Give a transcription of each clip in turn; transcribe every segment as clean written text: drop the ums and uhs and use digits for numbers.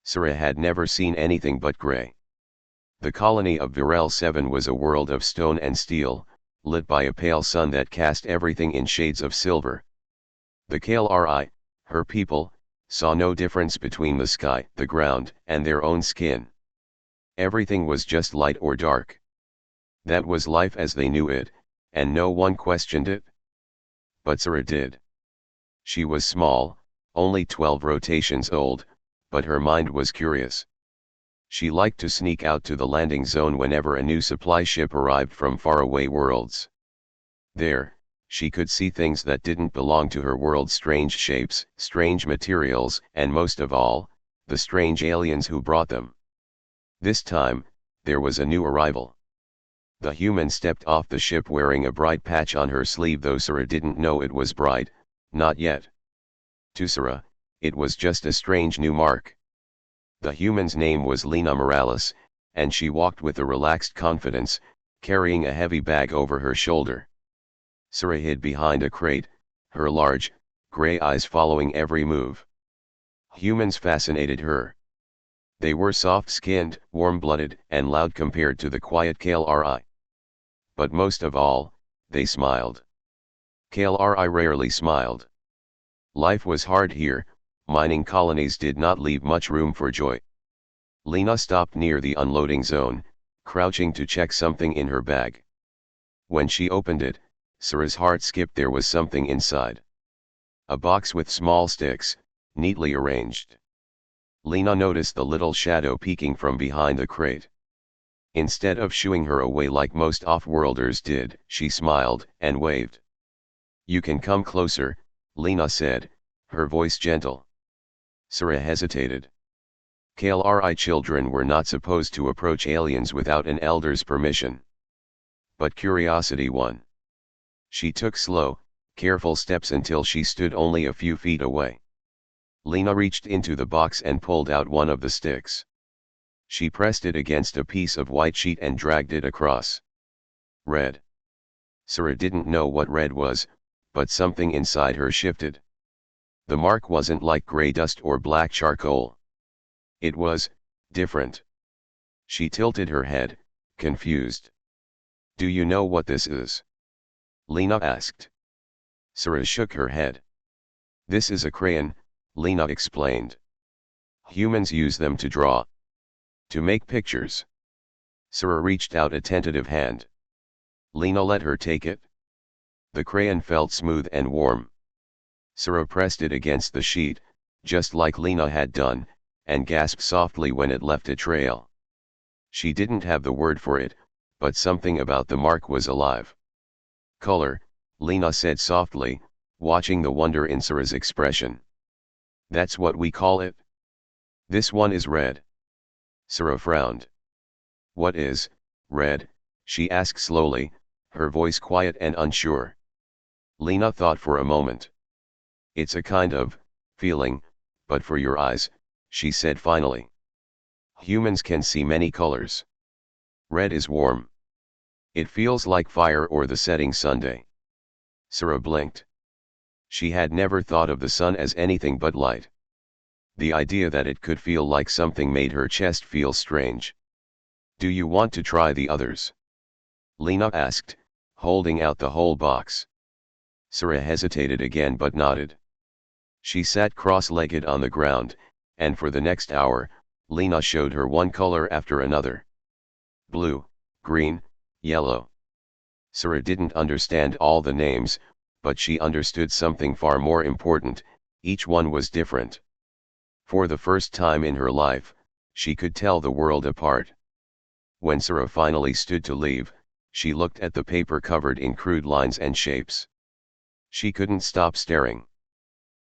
Sira had never seen anything but gray. The colony of Village 7 was a world of stone and steel, lit by a pale sun that cast everything in shades of silver. The Kalri, her people, saw no difference between the sky, the ground, and their own skin. Everything was just light or dark. That was life as they knew it, and no one questioned it. But Sira did. She was small, only 12 rotations old, but her mind was curious. She liked to sneak out to the landing zone whenever a new supply ship arrived from faraway worlds. There, she could see things that didn't belong to her world: strange shapes, strange materials, and most of all, the strange aliens who brought them. This time, there was a new arrival. The human stepped off the ship wearing a bright patch on her sleeve, though Sira didn't know it was bright, not yet. To Sira, it was just a strange new mark. The human's name was Lena Morales, and she walked with a relaxed confidence, carrying a heavy bag over her shoulder. Sira hid behind a crate, her large, gray eyes following every move. Humans fascinated her. They were soft-skinned, warm-blooded, and loud compared to the quiet Kalri. But most of all, they smiled. Kalri rarely smiled. Life was hard here. Mining colonies did not leave much room for joy. Lena stopped near the unloading zone, crouching to check something in her bag. When she opened it, Sira's heart skipped. There was something inside. A box with small sticks, neatly arranged. Lena noticed the little shadow peeking from behind the crate. Instead of shooing her away like most off-worlders did, she smiled and waved. "You can come closer," Lena said, her voice gentle. Sira hesitated. Kalri children were not supposed to approach aliens without an elder's permission. But curiosity won. She took slow, careful steps until she stood only a few feet away. Lena reached into the box and pulled out one of the sticks. She pressed it against a piece of white sheet and dragged it across. Red. Sira didn't know what red was, but something inside her shifted. The mark wasn't like gray dust or black charcoal. It was different. She tilted her head, confused. "Do you know what this is?" Lena asked. Sira shook her head. "This is a crayon," Lena explained. "Humans use them to draw. To make pictures." Sira reached out a tentative hand. Lena let her take it. The crayon felt smooth and warm. Sira pressed it against the sheet, just like Lena had done, and gasped softly when it left a trail. She didn't have the word for it, but something about the mark was alive. "Color," Lena said softly, watching the wonder in Sira's expression. "That's what we call it. This one is red." Sira frowned. "What is red?" she asked slowly, her voice quiet and unsure. Lena thought for a moment. "It's a kind of feeling, but for your eyes," she said finally. "Humans can see many colors. Red is warm. It feels like fire or the setting Sunday." Sira blinked. She had never thought of the sun as anything but light. The idea that it could feel like something made her chest feel strange. "Do you want to try the others?" Lena asked, holding out the whole box. Sira hesitated again but nodded. She sat cross-legged on the ground, and for the next hour, Lena showed her one color after another. Blue, green, yellow. Sira didn't understand all the names, but she understood something far more important: each one was different. For the first time in her life, she could tell the world apart. When Sira finally stood to leave, she looked at the paper covered in crude lines and shapes. She couldn't stop staring.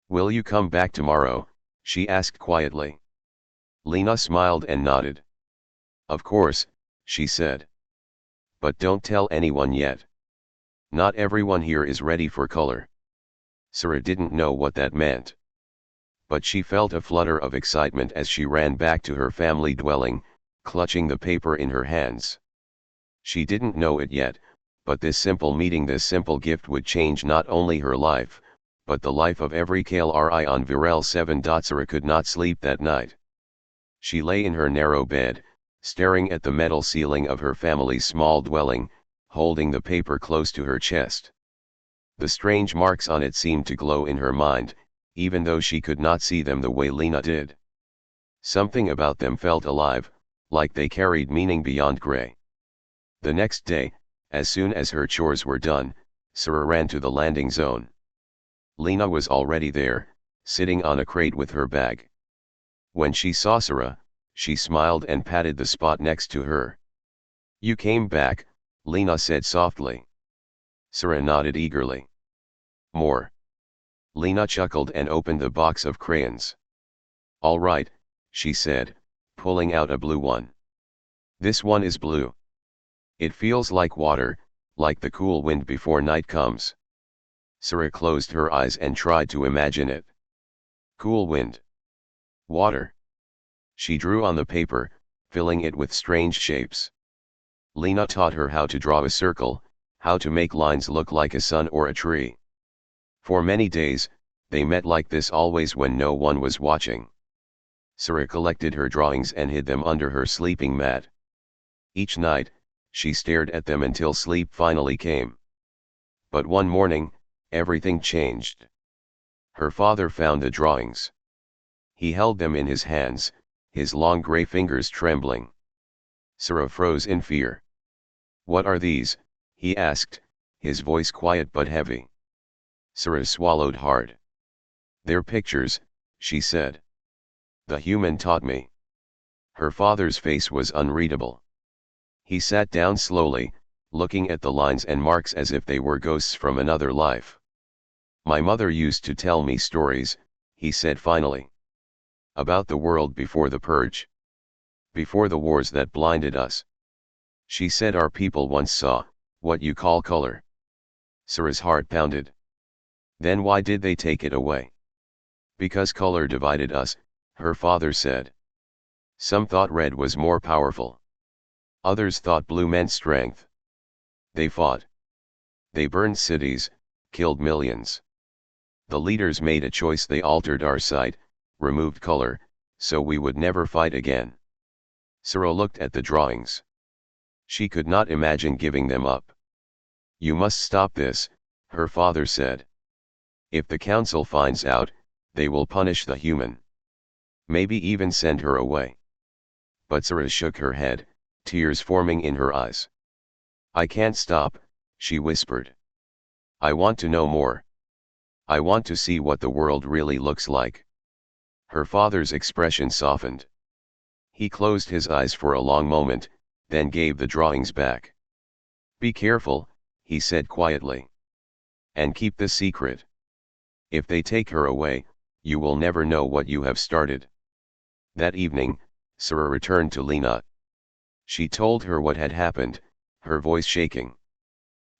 "Will you come back tomorrow?" she asked quietly. Lena smiled and nodded. "Of course," she said. "But don't tell anyone yet. Not everyone here is ready for color." Sira didn't know what that meant. But she felt a flutter of excitement as she ran back to her family dwelling, clutching the paper in her hands. She didn't know it yet, but this simple meeting, this simple gift would change not only her life, but the life of every Kalri on Village 7. Sira could not sleep that night. She lay in her narrow bed, staring at the metal ceiling of her family's small dwelling, holding the paper close to her chest. The strange marks on it seemed to glow in her mind, even though she could not see them the way Lena did. Something about them felt alive, like they carried meaning beyond gray. The next day, as soon as her chores were done, Sira ran to the landing zone. Lena was already there, sitting on a crate with her bag. When she saw Sira, she smiled and patted the spot next to her. "You came back," Lena said softly. Sira nodded eagerly. "More." Lena chuckled and opened the box of crayons. "All right," she said, pulling out a blue one. "This one is blue. It feels like water, like the cool wind before night comes." Sira closed her eyes and tried to imagine it. Cool wind. Water. She drew on the paper, filling it with strange shapes. Lena taught her how to draw a circle, how to make lines look like a sun or a tree. For many days, they met like this always when no one was watching. Sira collected her drawings and hid them under her sleeping mat. Each night, she stared at them until sleep finally came. But one morning, everything changed. Her father found the drawings. He held them in his hands, his long gray fingers trembling. Sira froze in fear. "What are these?" he asked, his voice quiet but heavy. Sira swallowed hard. "They're pictures," she said. "The human taught me." Her father's face was unreadable. He sat down slowly, looking at the lines and marks as if they were ghosts from another life. "My mother used to tell me stories," he said finally. "About the world before the purge. Before the wars that blinded us. She said our people once saw what you call color." Sira's heart pounded. "Then why did they take it away?" "Because color divided us," her father said. "Some thought red was more powerful. Others thought blue meant strength. They fought. They burned cities, killed millions. The leaders made a choice. They altered our sight, removed color, so we would never fight again." Sira looked at the drawings. She could not imagine giving them up. "You must stop this," her father said. "If the council finds out, they will punish the human. Maybe even send her away." But Sira shook her head, tears forming in her eyes. "I can't stop," she whispered. "I want to know more. I want to see what the world really looks like." Her father's expression softened. He closed his eyes for a long moment, then gave the drawings back. "Be careful," he said quietly. "And keep the secret. If they take her away, you will never know what you have started." That evening, Sira returned to Lena. She told her what had happened, her voice shaking.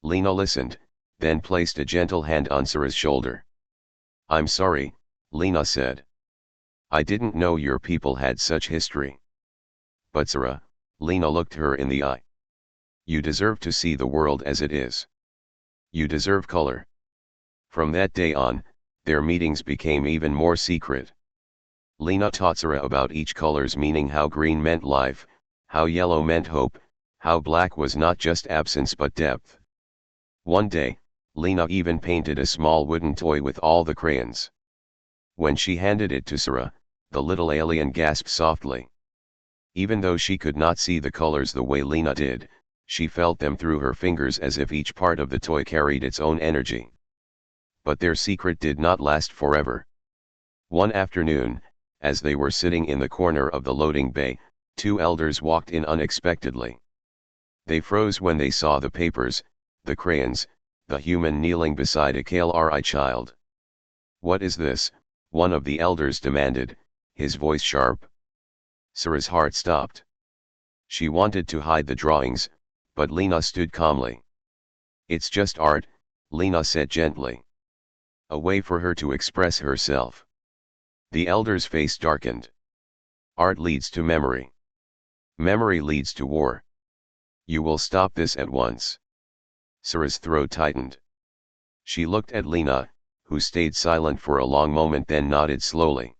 Lena listened, then placed a gentle hand on Sira's shoulder. "I'm sorry," Lena said. "I didn't know your people had such history." "But Sira," Lena looked her in the eye. "You deserve to see the world as it is. You deserve color." From that day on, their meetings became even more secret. Lena taught Sira about each color's meaning, how green meant life, how yellow meant hope, how black was not just absence but depth. One day, Lena even painted a small wooden toy with all the crayons. When she handed it to Sira, the little alien gasped softly. Even though she could not see the colors the way Lena did, she felt them through her fingers as if each part of the toy carried its own energy. But their secret did not last forever. One afternoon, as they were sitting in the corner of the loading bay, two elders walked in unexpectedly. They froze when they saw the papers, the crayons, the human kneeling beside a Kalri child. "What is this?" one of the elders demanded, his voice sharp. Sira's heart stopped. She wanted to hide the drawings, but Lena stood calmly. "It's just art," Lena said gently. A way for her to express herself. The elder's face darkened. "Art leads to memory. Memory leads to war. You will stop this at once." Sira's throat tightened. She looked at Lena, who stayed silent for a long moment then nodded slowly.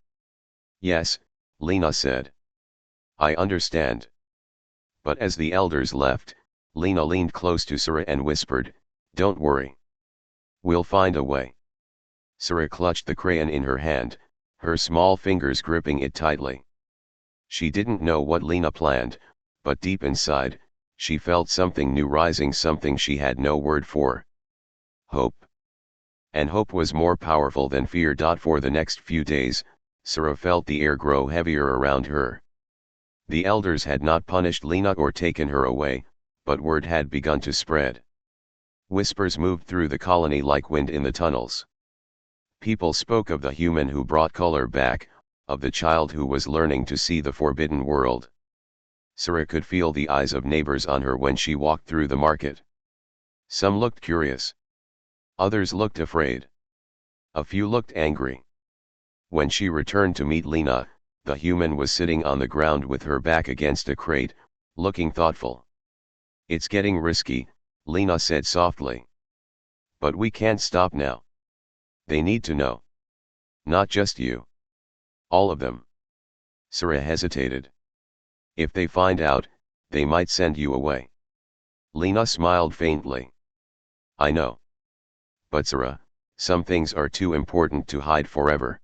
"Yes," Lena said. I understand. But as the elders left, Lena leaned close to Sira and whispered, "Don't worry. We'll find a way." Sira clutched the crayon in her hand, her small fingers gripping it tightly. She didn't know what Lena planned, but deep inside, she felt something new rising, something she had no word for. Hope. And hope was more powerful than fear. For the next few days, Sira felt the air grow heavier around her. The elders had not punished Lena or taken her away, but word had begun to spread. Whispers moved through the colony like wind in the tunnels. People spoke of the human who brought color back, of the child who was learning to see the forbidden world. Sira could feel the eyes of neighbors on her when she walked through the market. Some looked curious. Others looked afraid. A few looked angry. When she returned to meet Lena, the human was sitting on the ground with her back against a crate, looking thoughtful. "It's getting risky," Lena said softly. "But we can't stop now. They need to know. Not just you. All of them." Sira hesitated. "If they find out, they might send you away." Lena smiled faintly. "I know. But Sira, some things are too important to hide forever."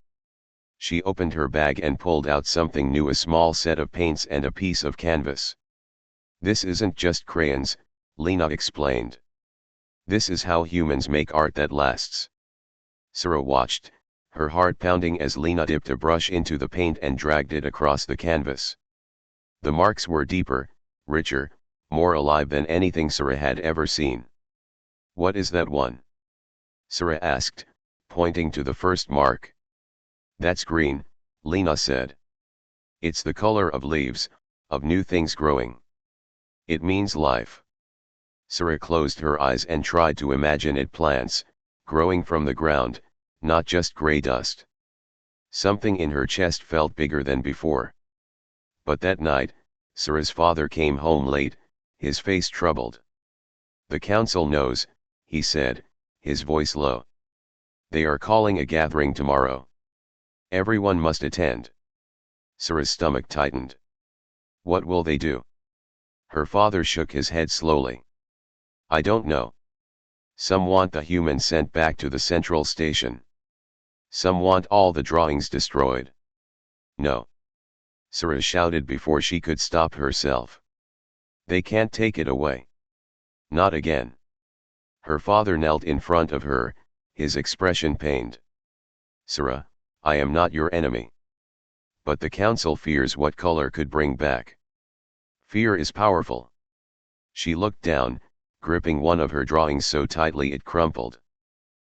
She opened her bag and pulled out something new, a small set of paints and a piece of canvas. "This isn't just crayons," Lena explained. "This is how humans make art that lasts." Sira watched, her heart pounding as Lena dipped a brush into the paint and dragged it across the canvas. The marks were deeper, richer, more alive than anything Sira had ever seen. "What is that one?" Sira asked, pointing to the first mark. "That's green," Lena said. "It's the color of leaves, of new things growing. It means life." Sira closed her eyes and tried to imagine it plants, growing from the ground, not just gray dust. Something in her chest felt bigger than before. But that night, Sira's father came home late, his face troubled. "The council knows," he said, his voice low. "They are calling a gathering tomorrow. Everyone must attend." Sira's stomach tightened. "What will they do?" Her father shook his head slowly. "I don't know. Some want the human sent back to the central station. Some want all the drawings destroyed." "No!" Sira shouted before she could stop herself. "They can't take it away. Not again." Her father knelt in front of her, his expression pained. "Sira, I am not your enemy. But the council fears what color could bring back. Fear is powerful." She looked down, gripping one of her drawings so tightly it crumpled.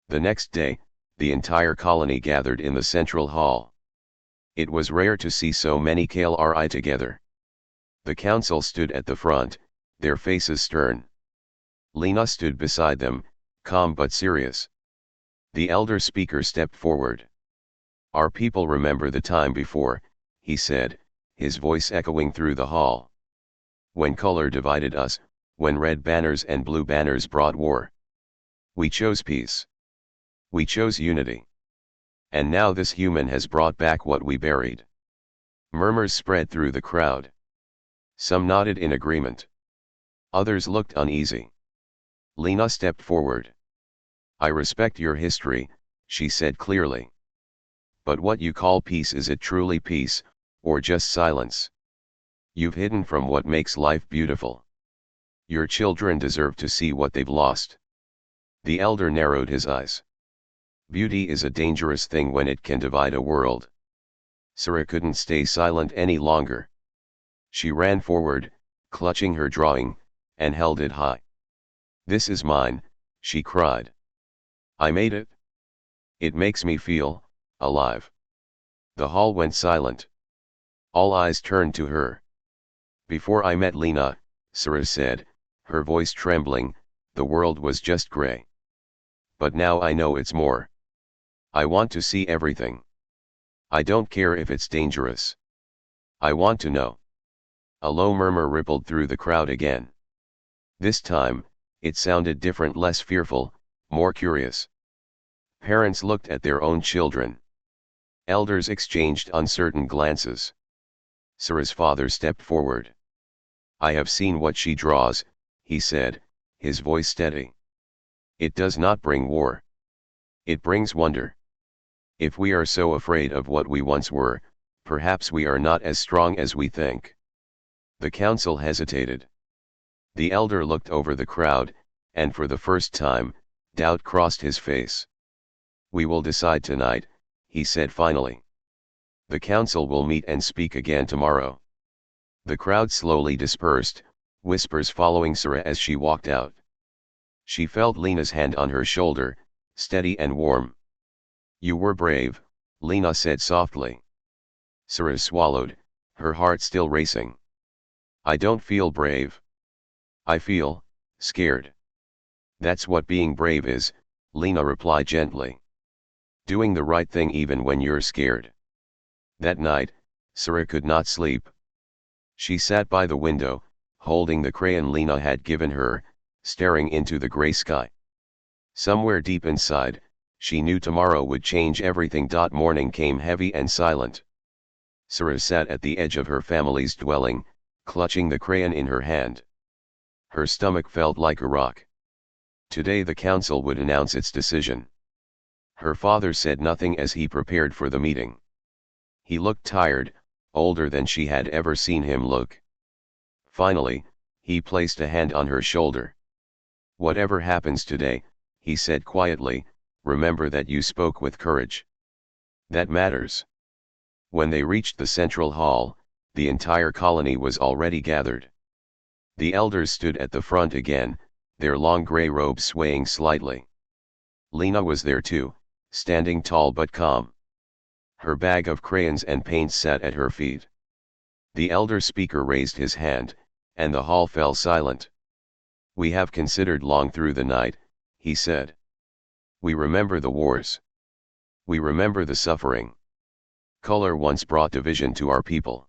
The next day, the entire colony gathered in the central hall. It was rare to see so many KLRI together. The council stood at the front, their faces stern. Lena stood beside them, calm but serious. The elder speaker stepped forward. "Our people remember the time before," he said, his voice echoing through the hall. "When color divided us, when red banners and blue banners brought war. We chose peace. We chose unity. And now this human has brought back what we buried." Murmurs spread through the crowd. Some nodded in agreement. Others looked uneasy. Lena stepped forward. "I respect your history," she said clearly. "But what you call peace, is it truly peace, or just silence? You've hidden from what makes life beautiful. Your children deserve to see what they've lost." The elder narrowed his eyes. "Beauty is a dangerous thing when it can divide a world." Sira couldn't stay silent any longer. She ran forward, clutching her drawing, and held it high. "This is mine," she cried. "I made it. It makes me feel alive." The hall went silent. All eyes turned to her. "Before I met Lena," Sira said, her voice trembling, "the world was just gray. But now I know it's more. I want to see everything. I don't care if it's dangerous. I want to know." A low murmur rippled through the crowd again. This time, it sounded different, less fearful, more curious. Parents looked at their own children. Elders exchanged uncertain glances. Sira's father stepped forward. I have seen what she draws, he said, his voice steady. It does not bring war. It brings wonder. If we are so afraid of what we once were, perhaps we are not as strong as we think. The council hesitated. The elder looked over the crowd, and for the first time, doubt crossed his face. We will decide tonight, he said finally. The council will meet and speak again tomorrow. The crowd slowly dispersed, whispers following Sira as she walked out. She felt Lena's hand on her shoulder, steady and warm. You were brave, Lena said softly. Sira swallowed, her heart still racing. I don't feel brave. I feel scared. That's what being brave is, Lena replied gently. Doing the right thing even when you're scared. That night, Sira could not sleep. She sat by the window, holding the crayon Lena had given her, staring into the gray sky. Somewhere deep inside, she knew tomorrow would change everything. Morning came heavy and silent. Sira sat at the edge of her family's dwelling, clutching the crayon in her hand. Her stomach felt like a rock. Today the council would announce its decision. Her father said nothing as he prepared for the meeting. He looked tired, older than she had ever seen him look. Finally, he placed a hand on her shoulder. Whatever happens today, he said quietly, remember that you spoke with courage. That matters. When they reached the central hall, the entire colony was already gathered. The elders stood at the front again, their long gray robes swaying slightly. Lena was there too, standing tall but calm. Her bag of crayons and paints sat at her feet. The elder speaker raised his hand, and the hall fell silent. We have considered long through the night, he said. We remember the wars. We remember the suffering. Color once brought division to our people.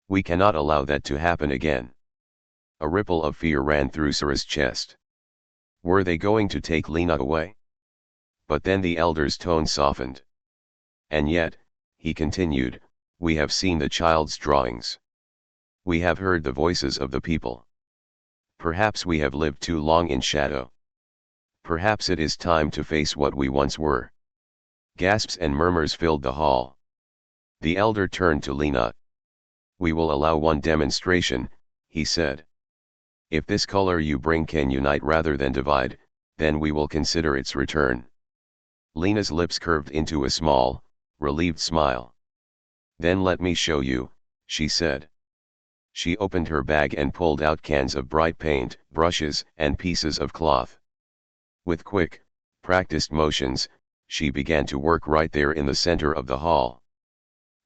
We cannot allow that to happen again. A ripple of fear ran through Sira's chest. Were they going to take Lena away? But then the elder's tone softened. And yet, he continued, we have seen the child's drawings. We have heard the voices of the people. Perhaps we have lived too long in shadow. Perhaps it is time to face what we once were. Gasps and murmurs filled the hall. The elder turned to Lena. We will allow one demonstration, he said. If this color you bring can unite rather than divide, then we will consider its return. Lena's lips curved into a small, relieved smile. Then let me show you, she said. She opened her bag and pulled out cans of bright paint, brushes, and pieces of cloth. With quick, practiced motions, she began to work right there in the center of the hall.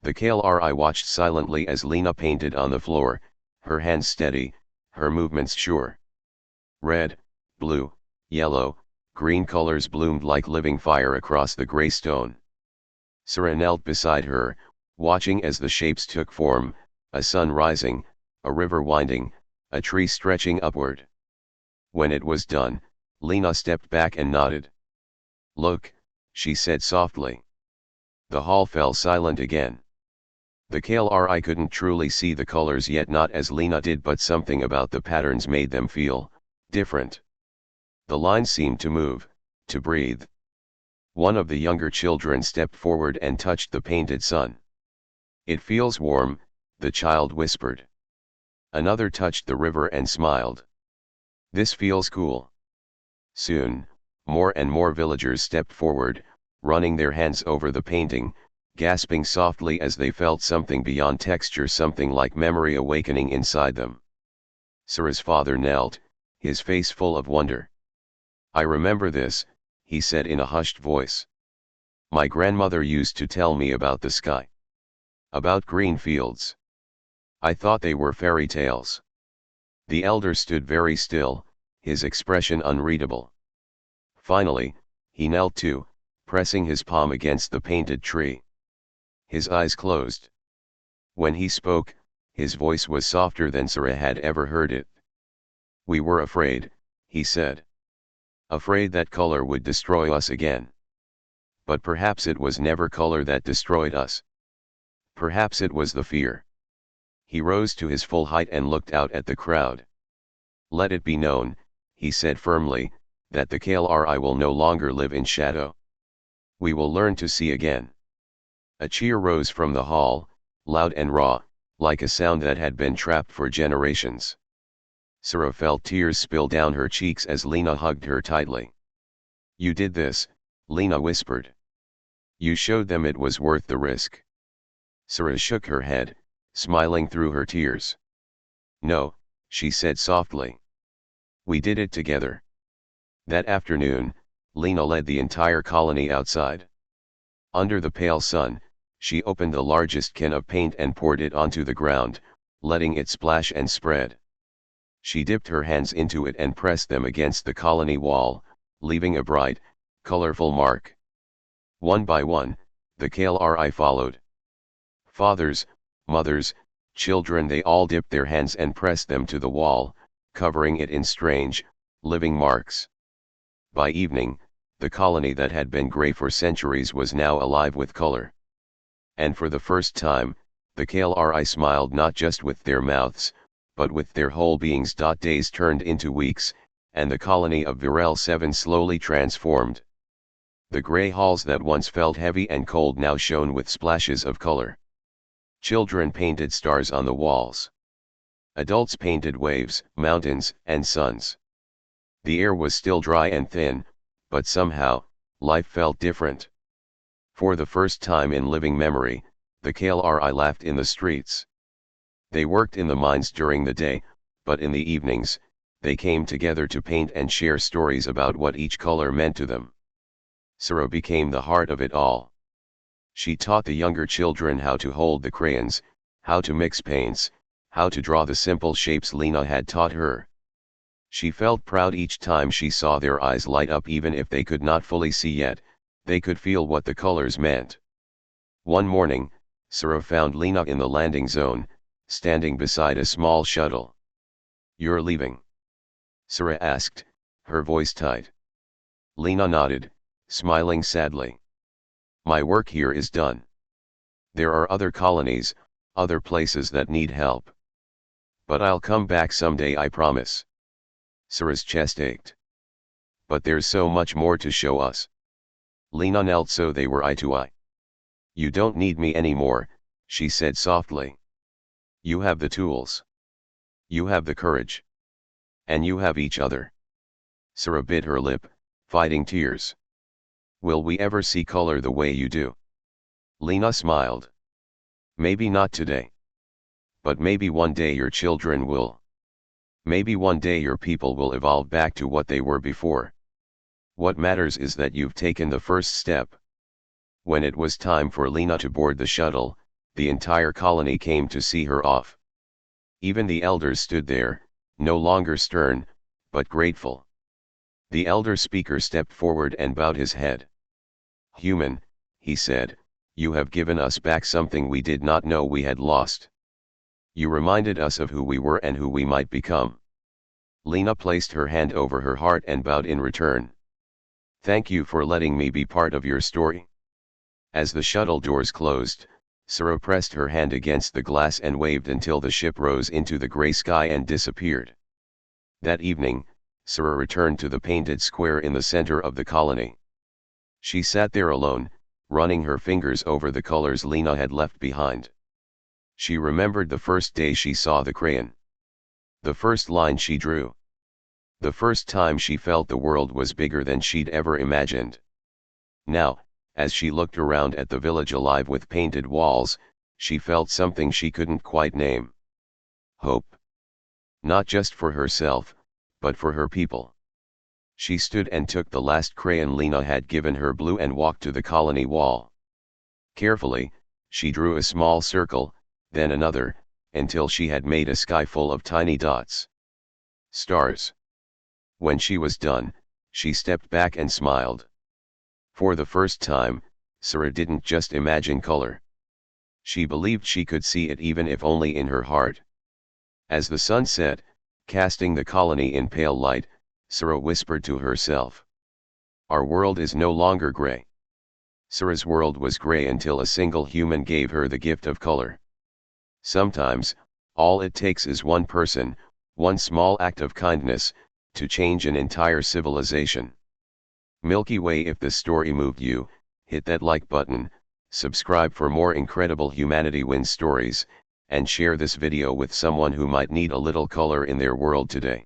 The KLRI watched silently as Lena painted on the floor, her hands steady, her movements sure. Red, blue, yellow, green colors bloomed like living fire across the gray stone. Sira knelt beside her, watching as the shapes took form, a sun rising, a river winding, a tree stretching upward. When it was done, Lena stepped back and nodded. Look, she said softly. The hall fell silent again. The KLRI couldn't truly see the colors yet, not as Lena did, but something about the patterns made them feel different. The lines seemed to move, to breathe. One of the younger children stepped forward and touched the painted sun. It feels warm, the child whispered. Another touched the river and smiled. This feels cool. Soon, more and more villagers stepped forward, running their hands over the painting, gasping softly as they felt something beyond texture, something like memory awakening inside them. Sira's father knelt, his face full of wonder. I remember this, he said in a hushed voice. My grandmother used to tell me about the sky. About green fields. I thought they were fairy tales. The elder stood very still, his expression unreadable. Finally, he knelt too, pressing his palm against the painted tree. His eyes closed. When he spoke, his voice was softer than Sira had ever heard it. We were afraid, he said. Afraid that color would destroy us again. But perhaps it was never color that destroyed us. Perhaps it was the fear. He rose to his full height and looked out at the crowd. "Let it be known," he said firmly, "that the KLRI will no longer live in shadow. We will learn to see again." A cheer rose from the hall, loud and raw, like a sound that had been trapped for generations. Sira felt tears spill down her cheeks as Lena hugged her tightly. "You did this," Lena whispered. "You showed them it was worth the risk." Sira shook her head, smiling through her tears. "No," she said softly. "We did it together." That afternoon, Lena led the entire colony outside. Under the pale sun, she opened the largest can of paint and poured it onto the ground, letting it splash and spread. She dipped her hands into it and pressed them against the colony wall, leaving a bright, colorful mark. One by one, the KLRI followed. Fathers, mothers, children, they all dipped their hands and pressed them to the wall, covering it in strange, living marks. By evening, the colony that had been gray for centuries was now alive with color. And for the first time, the KLRI smiled not just with their mouths, but with their whole beings. Days turned into weeks, and the colony of Village 7 slowly transformed. The gray halls that once felt heavy and cold now shone with splashes of color. Children painted stars on the walls. Adults painted waves, mountains, and suns. The air was still dry and thin, but somehow, life felt different. For the first time in living memory, the KLRI laughed in the streets. They worked in the mines during the day, but in the evenings, they came together to paint and share stories about what each color meant to them. Sira became the heart of it all. She taught the younger children how to hold the crayons, how to mix paints, how to draw the simple shapes Lena had taught her. She felt proud each time she saw their eyes light up. Even if they could not fully see yet, they could feel what the colors meant. One morning, Sira found Lena in the landing zone, standing beside a small shuttle. "You're leaving?" Sira asked, her voice tight. Lena nodded, smiling sadly. "My work here is done. There are other colonies, other places that need help. But I'll come back someday, I promise." Sira's chest ached. "But there's so much more to show us." Lena knelt so they were eye to eye. "You don't need me anymore," she said softly. "You have the tools. You have the courage. And you have each other." Sira bit her lip, fighting tears. "Will we ever see color the way you do?" Lena smiled. "Maybe not today. But maybe one day your children will. Maybe one day your people will evolve back to what they were before. What matters is that you've taken the first step." When it was time for Lena to board the shuttle, the entire colony came to see her off. Even the elders stood there, no longer stern, but grateful. The elder speaker stepped forward and bowed his head. "Human," he said, "you have given us back something we did not know we had lost. You reminded us of who we were and who we might become." Lena placed her hand over her heart and bowed in return. "Thank you for letting me be part of your story." As the shuttle doors closed, Sira pressed her hand against the glass and waved until the ship rose into the gray sky and disappeared. That evening, Sira returned to the painted square in the center of the colony. She sat there alone, running her fingers over the colors Lena had left behind. She remembered the first day she saw the crayon. The first line she drew. The first time she felt the world was bigger than she'd ever imagined. Now, as she looked around at the village alive with painted walls, she felt something she couldn't quite name. Hope. Not just for herself, but for her people. She stood and took the last crayon Lena had given her, blue, and walked to the colony wall. Carefully, she drew a small circle, then another, until she had made a sky full of tiny dots. Stars. When she was done, she stepped back and smiled. For the first time, Sira didn't just imagine color. She believed she could see it, even if only in her heart. As the sun set, casting the colony in pale light, Sira whispered to herself. "Our world is no longer gray." Sira's world was gray until a single human gave her the gift of color. Sometimes, All it takes is one person, one small act of kindness, to change an entire civilization. Milky Way, if this story moved you, hit that like button, subscribe for more incredible humanity wins stories, and share this video with someone who might need a little color in their world today.